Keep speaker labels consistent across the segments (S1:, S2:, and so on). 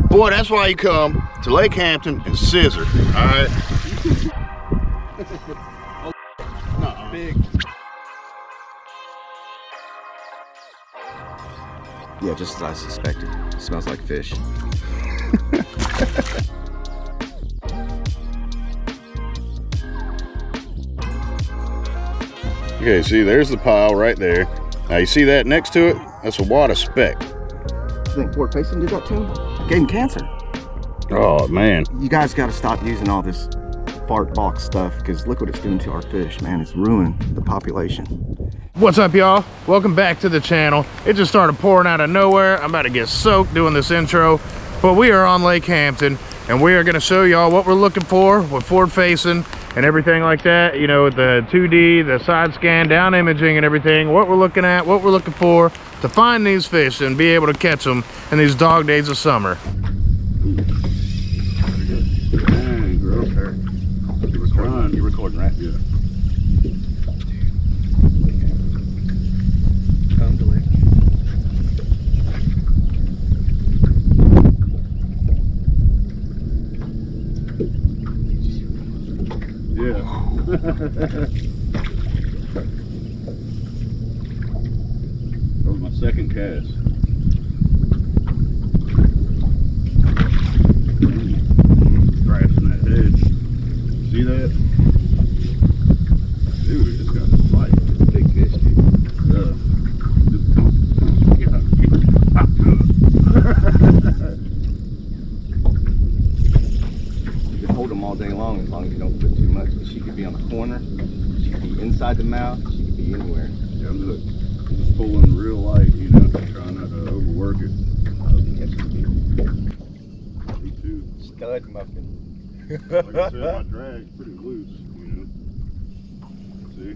S1: Boy, that's why you come to Lake Hampton and scissor, all right?
S2: Big.
S3: Yeah, just as I suspected. It smells like fish.
S1: Okay, see, there's the pile right there. Now you see that next to it? That's a wad of speck.
S3: You think forward facing did that to him? Gave him cancer.
S1: Oh, man.
S3: You guys got to stop using all this fart box stuff, because look what it's doing to our fish, man. It's ruining the population.
S4: What's up, y'all? Welcome back to the channel. It just started pouring out of nowhere. I'm about to get soaked doing this intro, but we are on Lake Hampton and we are going to show y'all what we're looking for with forward facing and everything like that. You know, the 2D, the side scan, down imaging and everything, what we're looking at, what we're looking for to find these fish and be able to catch them in these dog days of summer.
S1: You're recording, right? Yeah.
S3: Come to Lake.
S1: Yeah. That was my second cast. Crashing that head. See that? Dude, it just got a fight.
S3: Big fish, dude. You can hold them all day long as you don't put too much. She could be on the corner, she could be inside the mouth, she could be anywhere.
S1: Yeah, I'm just pulling real light, you know, trying not to overwork it.
S3: I hope you catch it, dude.
S1: Me too.
S3: Stud muffin.
S1: Like I said, my drag's pretty loose, you know. See?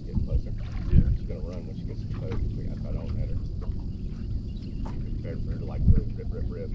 S3: Get closer.
S1: Yeah.
S3: She's gonna run when she gets exposed. If I don't hit her. Prepare for her to like really rip.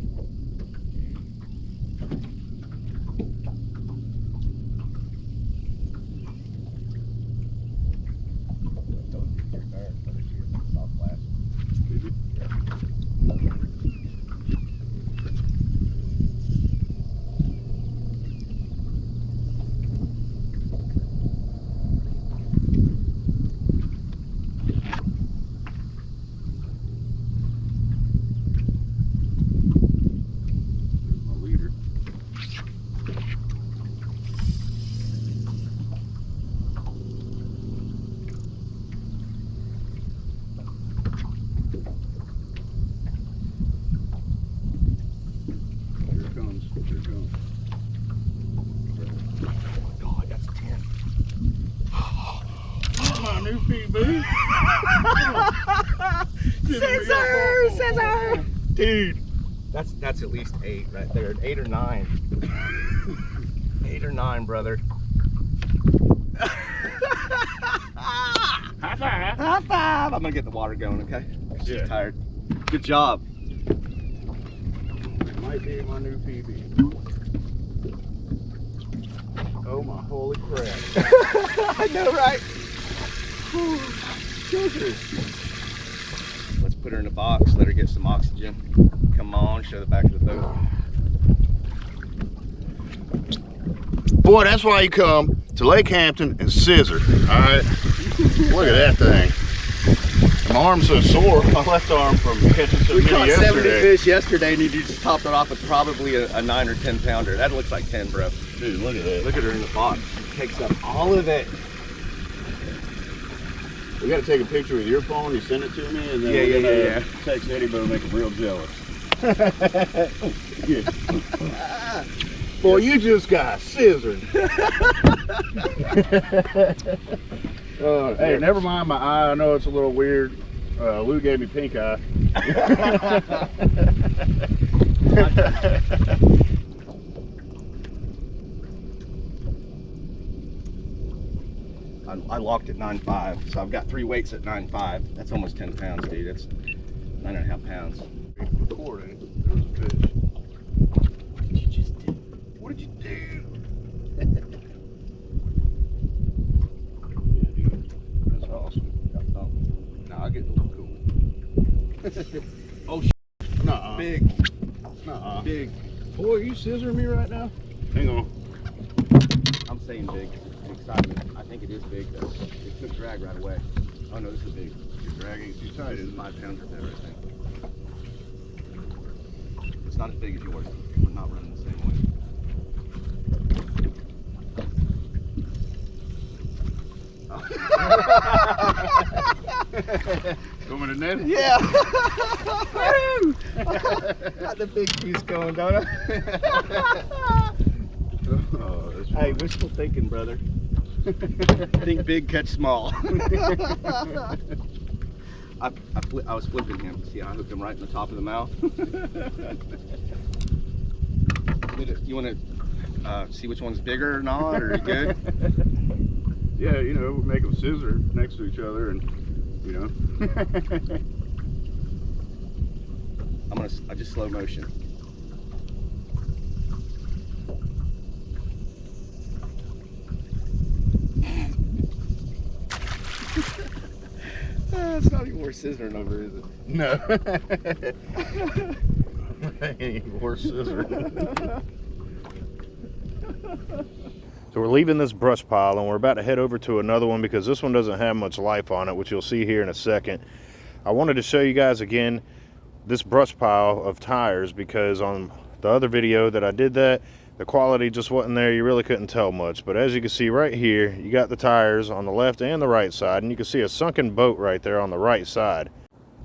S3: New PB. Scissor! Dude, that's at least 8 right there. 8 or 9. 8 or 9, brother.
S1: High five.
S3: High five! I'm gonna get the water going, okay? She's
S1: Yeah.
S3: tired. Good job.
S1: Might be my new PB. Oh my holy crap.
S3: I know, right? Let's put her in a box, let her get some oxygen. Come on, show the back of the boat.
S1: Boy, that's why you come to Lake Hampton and scissor, all right? Look at that thing. My arm's so sore, my left arm from catching so many
S3: caught 70
S1: yesterday.
S3: fish yesterday and you just topped it off with probably a 9 or 10 pounder. That looks like 10, bro.
S1: Dude, look at that.
S3: Look at her in the box. She takes up all of it.
S1: We gotta take a picture with your phone, you send it to me, and then we're gonna text Eddie Bo, make him real jealous. Boy, you just got scissored. Hey, never mind my eye. I know it's a little weird. Lou gave me pink eye.
S3: I locked at 9.5, so I've got 3 weights at 9.5. That's almost 10 pounds, dude. That's 9.5 pounds.
S1: Recording. There was a fish. Oh, nuh-uh.
S2: Big.
S1: Nuh-uh.
S2: Big.
S1: Boy, are you scissoring me right now? Hang on.
S3: I'm saying big. In excitement. I think it is big though. It took drag right away. Oh no, this is big.
S1: You're dragging too tight.
S3: This is 5 pounder better, I think. It's not as big as yours. We're not running the same way.
S1: Going to net?
S3: Yeah. Got the big piece going, don't I?
S1: Oh, that's
S3: Hey, wishful thinking, brother. Think big, catch small. I was flipping him. See, I hooked him right in the top of the mouth. You want to see which one's bigger or not, or are you good?
S1: Yeah, you know, we make them scissor next to each other, and you know.
S3: I just slow motion. It's not even worth scissoring over, is it?
S1: No. Ain't even worth scissor.
S4: So we're leaving this brush pile and we're about to head over to another one because this one doesn't have much life on it, which you'll see here in a second. I wanted to show you guys again this brush pile of tires because on the other video that I did that, the quality just wasn't there. You really couldn't tell much. But as you can see right here, you got the tires on the left and the right side, and you can see a sunken boat right there on the right side.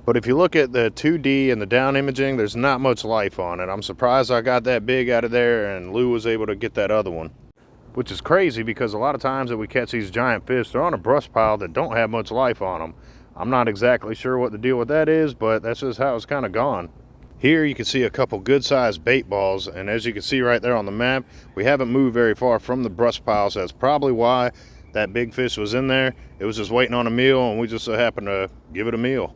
S4: But if you look at the 2D and the down imaging, there's not much life on it. I'm surprised I got that big out of there and Lou was able to get that other one. Which is crazy because a lot of times that we catch these giant fish, they're on a brush pile that don't have much life on them. I'm not exactly sure what the deal with that is, but that's just how it's kind of gone. Here you can see a couple good sized bait balls, and as you can see right there on the map, we haven't moved very far from the brush pile, so that's probably why that big fish was in there. It was just waiting on a meal and we just so happened to give it a meal.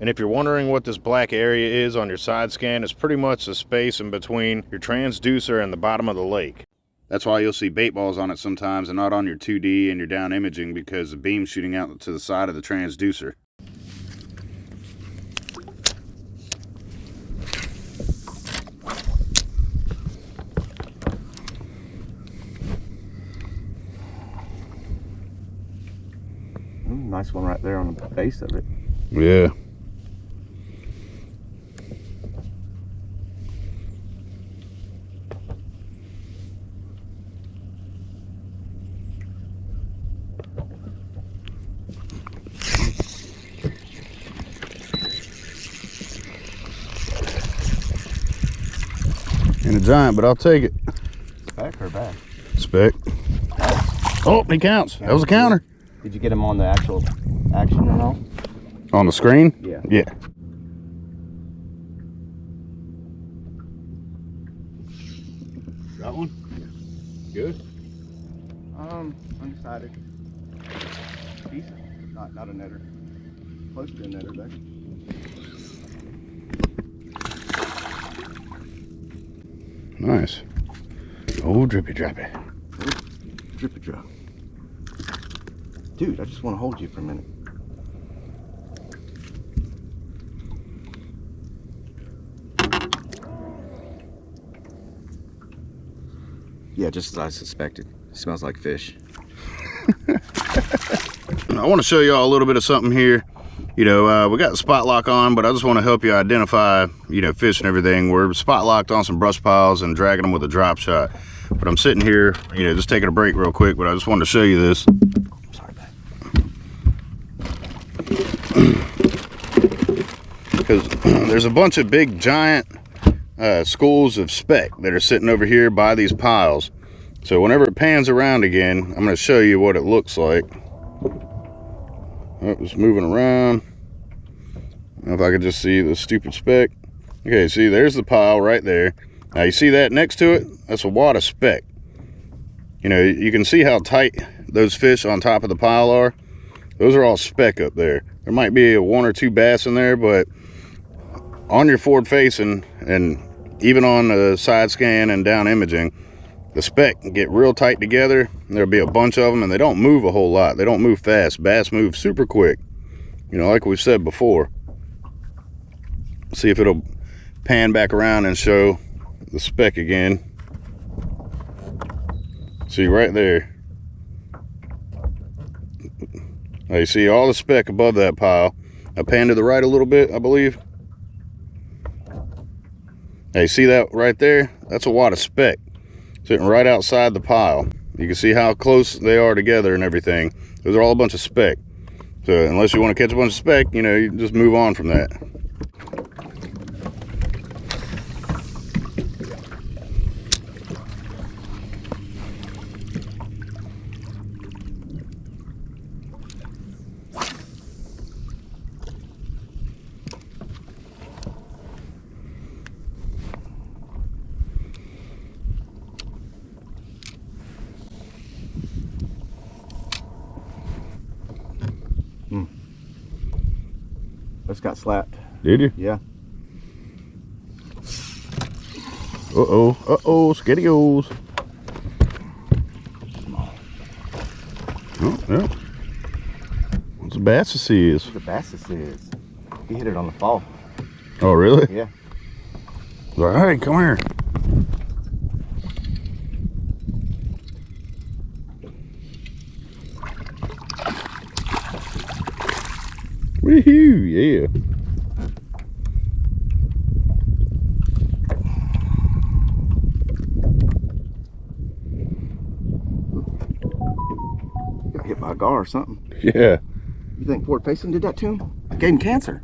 S4: And if you're wondering what this black area is on your side scan, it's pretty much the space in between your transducer and the bottom of the lake.
S1: That's why you'll see bait balls on it sometimes and not on your 2D and your down imaging, because the beam's shooting out to the side of the transducer.
S3: Nice one right there on the base of it.
S1: Yeah. And a giant, but I'll take it.
S3: Spec or back?
S1: Spec. Oh, he counts. That was a counter.
S3: Did you get him on the actual action and all?
S1: On the screen?
S3: Yeah.
S1: Yeah. Got one? Good?
S3: Undecided. Decent. Not a netter. Close to a netter though.
S1: Nice. Oh, drippy droppy.
S3: Drippy drop. Dude, I just want to hold you for a minute. Yeah, just as I suspected. It smells like fish.
S1: I want to show y'all a little bit of something here. You know, we got the spot lock on, but I just want to help you identify, you know, fish and everything. We're spot locked on some brush piles and dragging them with a drop shot. But I'm sitting here, you know, just taking a break real quick, but I just wanted to show you this.
S3: Sorry, babe.
S1: Because there's a bunch of big giant schools of speck that are sitting over here by these piles. So whenever it pans around again, I'm going to show you what it looks like. Oh, it's moving around. I don't know if I could just see the stupid speck. Okay, see, there's the pile right there. Now you see that next to it? That's a wad of speck. You know, you can see how tight those fish on top of the pile are. Those are all speck up there. There might be a 1 or 2 bass in there, but on your forward facing and even on the side scan and down imaging, the speck can get real tight together. There'll be a bunch of them and they don't move a whole lot. They don't move fast. Bass move super quick, you know, like we've said before. see if it'll pan back around and show the speck again. See right there. Now you see all the speck above that pile. I pan to the right a little bit, I believe. Now you see that right there? That's a wad of speck sitting right outside the pile. You can see how close they are together and everything. Those are all a bunch of speck. So unless you want to catch a bunch of speck, you know, you just move on from that.
S3: Just got slapped.
S1: Did you?
S3: Yeah.
S1: Uh-oh, skitty-os. Oh, yeah. What's a bass this is?
S3: What the bass this is. He hit it on the fall.
S1: Oh, really?
S3: Yeah.
S1: All right, come here. Woohoo, yeah.
S3: Got hit by a gar or something.
S1: Yeah.
S3: You think forward facing did that to him? Gave him cancer.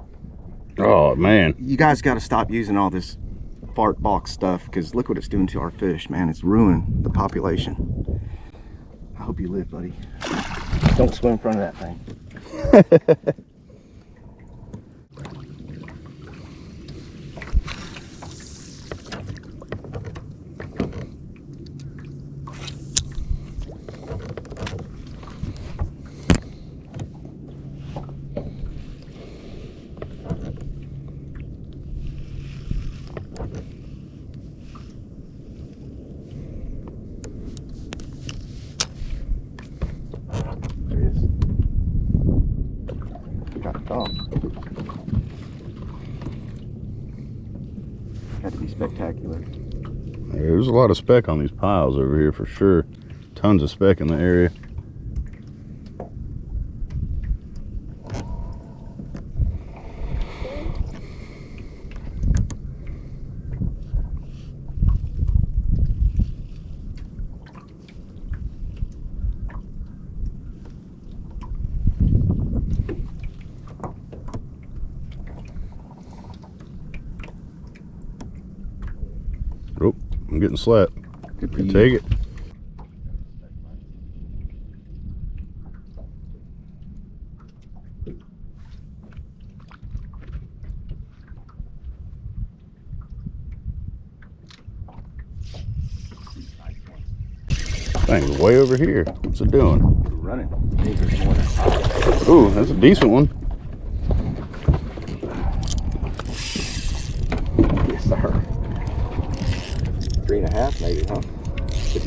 S1: Oh, man.
S3: You guys got to stop using all this fart box stuff, because look what it's doing to our fish, man. It's ruining the population. I hope you live, buddy. Don't swim in front of that thing. Had to be spectacular.
S1: There's a lot of speck on these piles over here for sure. Tons of speck in the area. Oh, I'm getting slapped.
S3: Good for
S1: Can
S3: you.
S1: take it. Thing's way over here. What's it doing?
S3: Running. Maybe there's more than that.
S1: Ooh, that's a decent one.
S3: Yes, sir. 3.5 maybe, huh?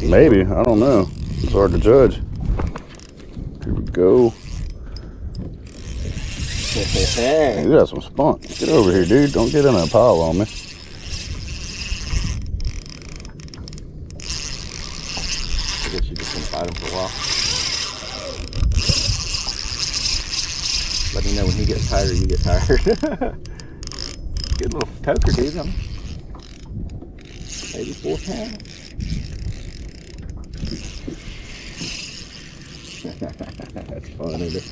S1: Maybe, I don't know. It's hard to judge. Here we go. You got some spunk. Get over here, dude. Don't get in that pile on me.
S3: I guess you're just gonna fight him for a while. Let me know when he gets tired or you get tired. Good little toker, dude. Maybe 4 pounds. That's fun, isn't it?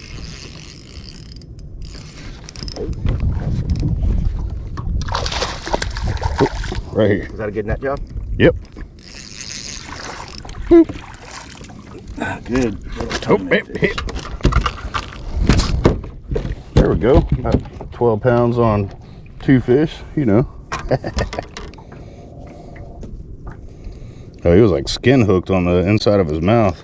S1: Right here.
S3: Is that a good net job?
S1: Yep. Boop.
S3: Good.
S1: Oh, hit. There we go. About 12 pounds on 2 fish, you know. Oh, he was like skin hooked on the inside of his mouth.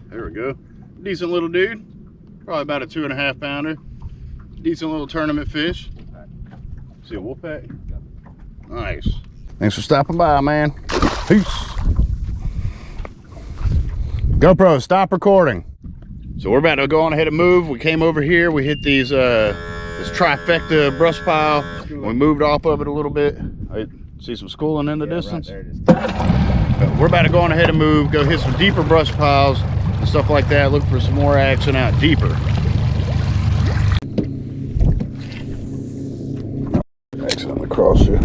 S1: There we go. Decent little dude. Probably about a 2.5 pounder. Decent little tournament fish. See a wolfpack? Nice. Thanks for stopping by, man. Peace. GoPro, stop recording. So we're about to go on ahead and move. We came over here, we hit these this trifecta brush pile. We moved off of it a little bit. I see some schooling in the distance.
S3: Right there it is.
S1: But we're about to go on ahead and move, go hit some deeper brush piles and stuff like that. Look for some more action out deeper. Accidentally crossed you.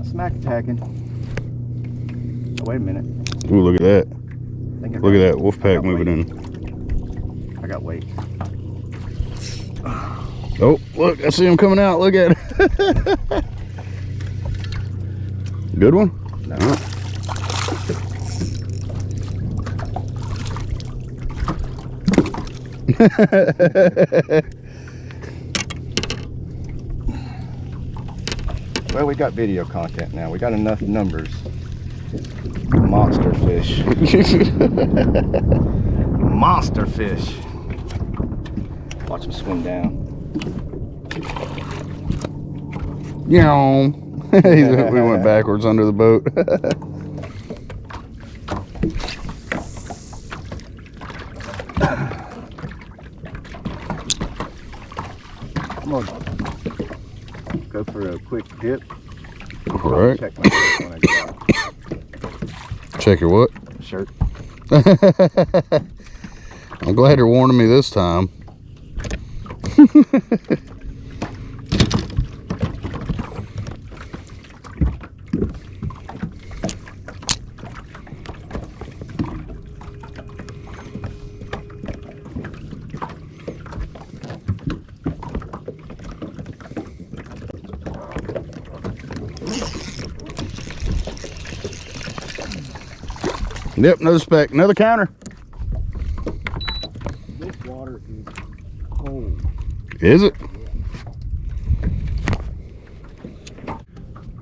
S3: Smack attacking. Oh, wait a minute.
S1: Ooh, look at that. Look at that wolf pack moving
S3: weight.
S1: in.
S3: I got weight.
S1: Oh, look, I see him coming out. Look at it. Good one?
S3: No. Well, we got video content now. We got enough numbers. Monster fish. Monster fish. Watch him swim down.
S1: Yeah. We went backwards under the boat.
S3: I'm gonna go for a quick dip.
S1: All right.
S3: Check my shirt when I get out.
S1: Check your what?
S3: Shirt.
S1: I'm glad you're warning me this time. Yep, another speck, another counter.
S3: This water is cold.
S1: Is it?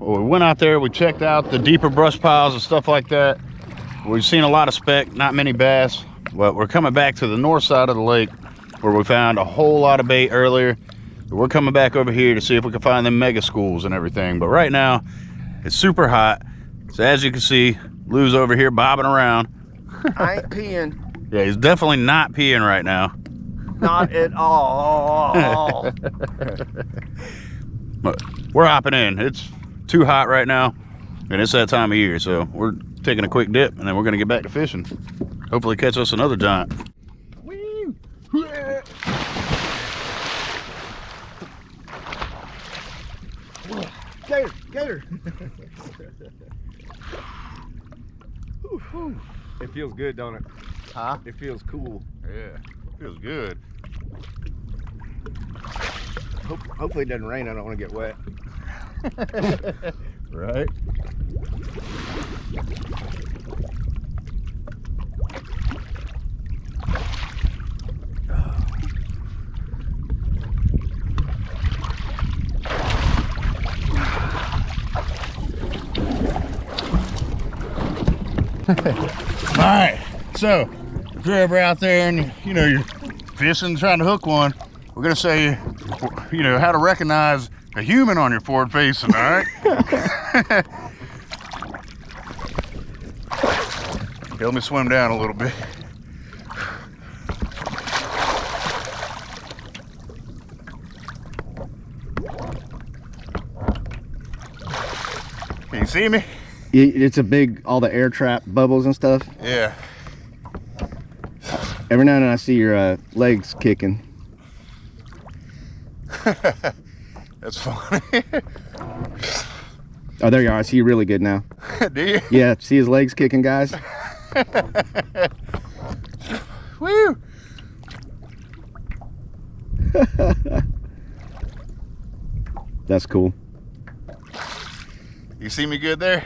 S1: Well, we went out there, we checked out the deeper brush piles and stuff like that. We've seen a lot of speck, not many bass, but we're coming back to the north side of the lake where we found a whole lot of bait earlier. We're coming back over here to see if we can find them mega schools and everything. But right now, it's super hot. So as you can see, Lou's over here bobbing around.
S3: I ain't peeing.
S1: Yeah, he's definitely not peeing right now.
S3: Not at all.
S1: But we're hopping in. It's too hot right now, and it's that time of year, so we're taking a quick dip, and then we're gonna get back to fishing. Hopefully catch us another giant.
S3: Gator, gator. It feels good, don't it?
S1: Huh?
S3: It feels cool.
S1: Yeah, feels good.
S3: Hopefully it doesn't rain. I don't want to get wet.
S1: Right? All right, so if you're ever out there and you're fishing, trying to hook one, we're gonna say how to recognize a human on your forward facing. All right. Help me swim down a little bit. Can you see me?
S3: It's a big, all the air trap bubbles and stuff.
S1: Yeah.
S3: Every now and then I see your legs kicking.
S1: That's funny.
S3: Oh, there you are. I see you really good now.
S1: Do you?
S3: Yeah, see his legs kicking, guys?
S4: Woo!
S3: That's cool.
S4: You see me good there?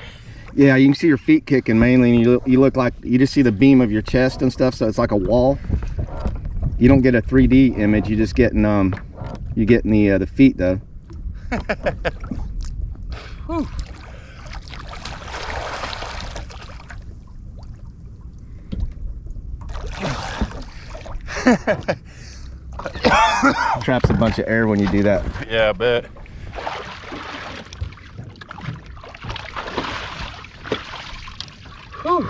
S3: Yeah, you can see your feet kicking mainly, and you look like you just see the beam of your chest and stuff, so it's like a wall. You don't get a 3D image, you just getting the feet though. Traps a bunch of air when you do that.
S4: Yeah, I bet. Whew.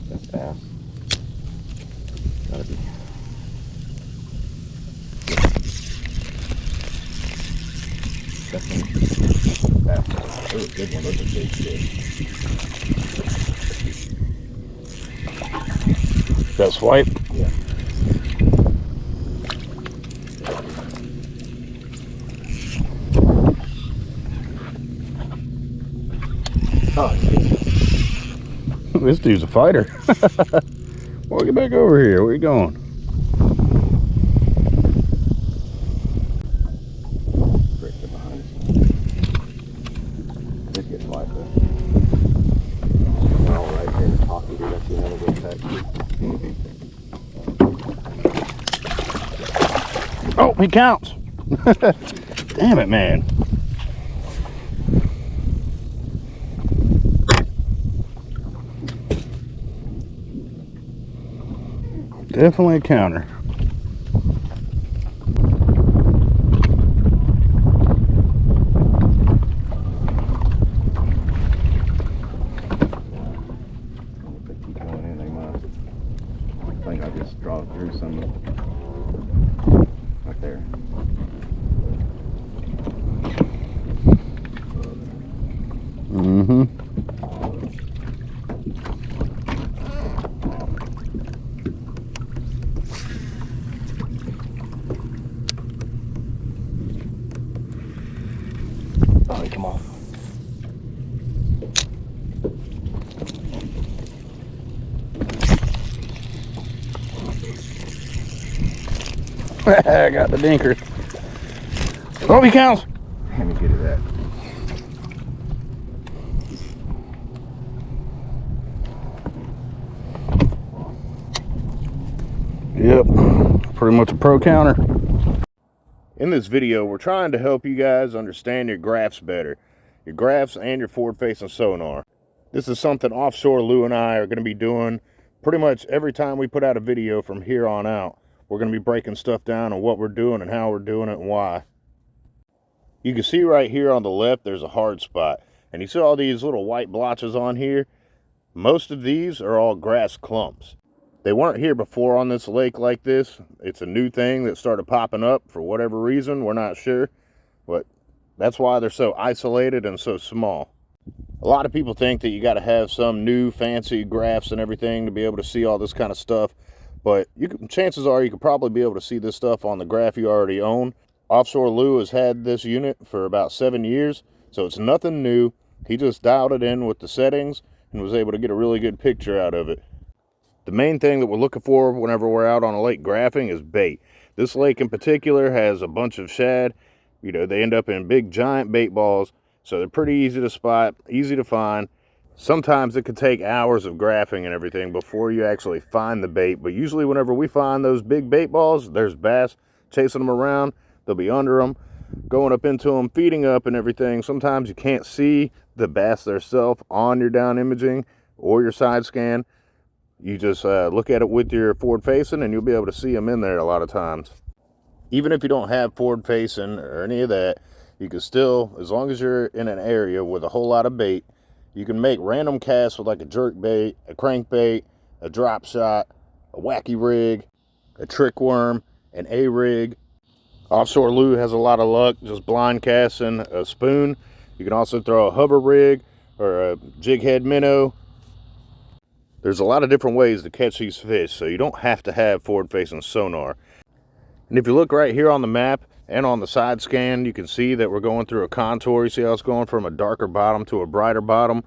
S3: That's fast. Gotta be. Definitely fast. Oh, good one. Those are big fish.
S4: That swipe?
S3: Yeah. Oh,
S4: This dude's a fighter. Well, get back over here. Where you going?
S3: Break behind us. Just get light though. All right here, talking to that's another good tactic.
S4: Oh, he counts. Damn it, man. Definitely a counter.
S3: If they keep going in, they must. I think I just draw through some right there.
S4: Mm-hmm.
S3: Oh, he come off.
S4: I got the dinker. Oh, he counts.
S3: Let me get at that.
S4: Yep, pretty much a pro counter.
S1: In this video, we're trying to help you guys understand your graphs better. Your graphs and your forward-facing sonar. This is something Offshore Lou and I are going to be doing pretty much every time we put out a video from here on out. We're going to be breaking stuff down on what we're doing and how we're doing it and why. You can see right here on the left, there's a hard spot. And you see all these little white blotches on here? Most of these are all grass clumps. They weren't here before on this lake like this. It's a new thing that started popping up for whatever reason. We're not sure. But that's why they're so isolated and so small. A lot of people think that you got to have some new fancy graphs and everything to be able to see all this kind of stuff. But chances are you could probably be able to see this stuff on the graph you already own. Offshore Lou has had this unit for about 7 years. So it's nothing new. He just dialed it in with the settings and was able to get a really good picture out of it. The main thing that we're looking for whenever we're out on a lake graphing is bait. This lake in particular has a bunch of shad. You know, they end up in big giant bait balls, so they're pretty easy to spot, easy to find. Sometimes it could take hours of graphing and everything before you actually find the bait, but usually whenever we find those big bait balls, there's bass chasing them around. They'll be under them, going up into them, feeding up and everything. Sometimes you can't see the bass themselves on your down imaging or your side scan. You just look at it with your forward facing and you'll be able to see them in there a lot of times. Even if you don't have forward facing or any of that, you can still, as long as you're in an area with a whole lot of bait, you can make random casts with like a jerk bait, a crankbait, a drop shot, a wacky rig, a trick worm, an A-rig. Offshore Lou has a lot of luck just blind casting a spoon. You can also throw a hover rig or a jig head minnow. There's a lot of different ways to catch these fish, so you don't have to have forward-facing sonar. And if you look right here on the map,
S4: And on the side scan, you can see that we're going through a contour. You see how it's going from a darker bottom to a brighter bottom.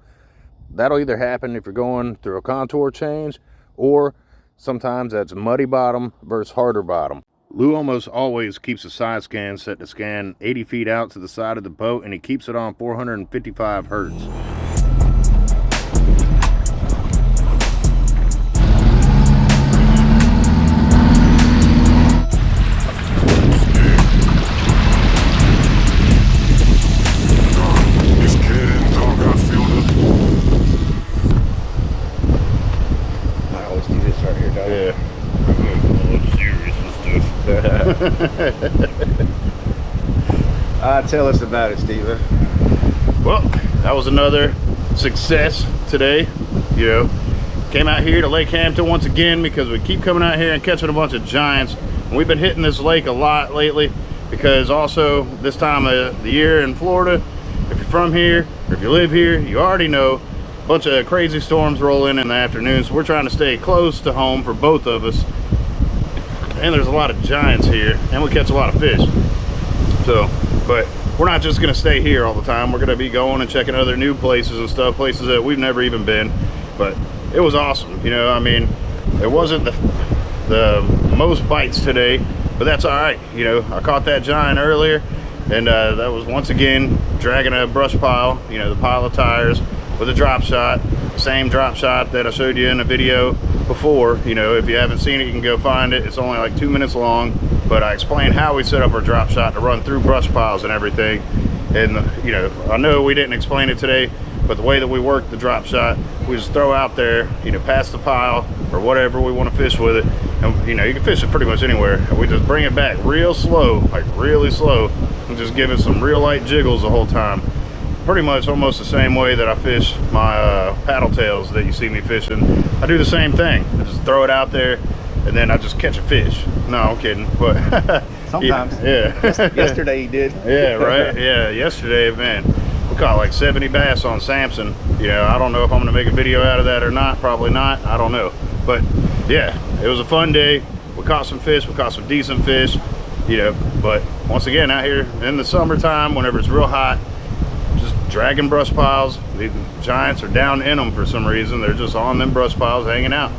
S4: That'll either happen if you're going through a contour change, or sometimes that's muddy bottom versus harder bottom. Lou almost always keeps a side scan set to scan 80 feet out to the side of the boat, and he keeps it on 455 hertz.
S3: Tell us about it, Steven.
S4: Well, that was another success today. You know, came out here to Lake Hampton once again because we keep coming out here and catching a bunch of giants. And we've been hitting this lake a lot lately because also this time of the year in Florida, if you're from here or if you live here, you already know a bunch of crazy storms roll in the afternoon. So we're trying to stay close to home for both of us. And there's a lot of giants here, and we catch a lot of fish. So, but we're not just gonna stay here all the time. We're gonna be going and checking other new places and stuff, places that we've never even been. But it was awesome, you know. I mean, it wasn't the most bites today, but that's all right. You know, I caught that giant earlier, and that was once again dragging a brush pile, you know, the pile of tires with a drop shot. Same drop shot that I showed you in the video before. You know, if you haven't seen it, you can go find it. It's only like 2 minutes long, but I explained how we set up our drop shot to run through brush piles and everything. And you know, I know we didn't explain it today, but the way that we work the drop shot, we just throw out there, you know, past the pile or whatever we want to fish with it, and you know, you can fish it pretty much anywhere. And we just bring it back real slow, like really slow, and just give it some real light jiggles the whole time. Pretty much almost the same way that I fish my paddle tails that you see me fishing. I do the same thing. I just throw it out there and then I just catch a fish. No, I'm kidding, but
S3: sometimes.
S4: Yeah.
S3: Yesterday you did.
S4: Yeah, right. Yeah, yesterday, man, we caught like 70 bass on Samson. You know, I don't know if I'm gonna make a video out of that or not. Probably not. I don't know. But yeah, it was a fun day. We caught some fish. We caught some decent fish. You know, but once again, out here in the summertime, whenever it's real hot, dragging brush piles. The giants are down in them for some reason. They're just on them brush piles hanging out.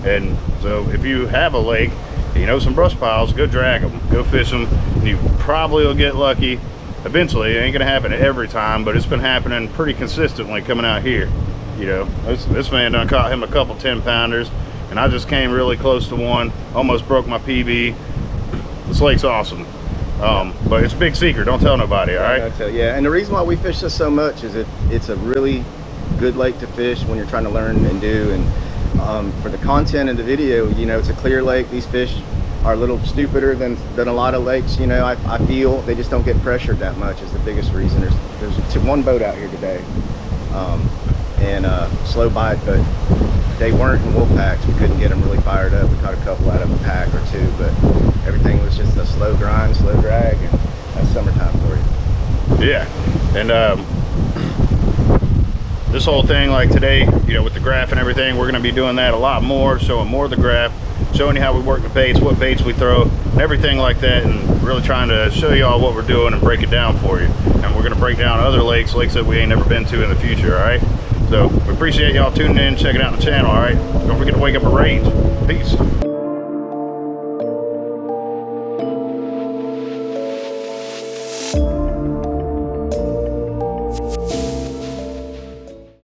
S4: And so if you have a lake, you know, some brush piles, go drag them, go fish them, and you probably will get lucky. Eventually, it ain't gonna happen every time, but it's been happening pretty consistently coming out here. You know, this man done caught him a couple 10-pounders, and I just came really close to one, almost broke my PB. This lake's awesome. But it's a big secret. Don't tell nobody, all right?
S3: Yeah, and the reason why we fish this so much is it's a really good lake to fish when you're trying to learn and do. And for the content of the video, you know, it's a clear lake. These fish are a little stupider than a lot of lakes. You know, I feel they just don't get pressured that much is the biggest reason. There's one boat out here today, and slow bite, but they weren't in wolf packs. We couldn't get them really fired up. We caught a couple out of a pack or two, but everything was just a slow grind, slow drag, and that's summertime for you.
S4: Yeah, and this whole thing, like today, you know, with the graph and everything, we're going to be doing that a lot more, showing more of the graph, showing you how we work the baits, what baits we throw, and everything like that, and really trying to show you all what we're doing and break it down for you. And we're going to break down other lakes that we ain't never been to in the future, all right? So we appreciate y'all tuning in, checking out the channel, all right? Don't forget to wake up a rage. Peace.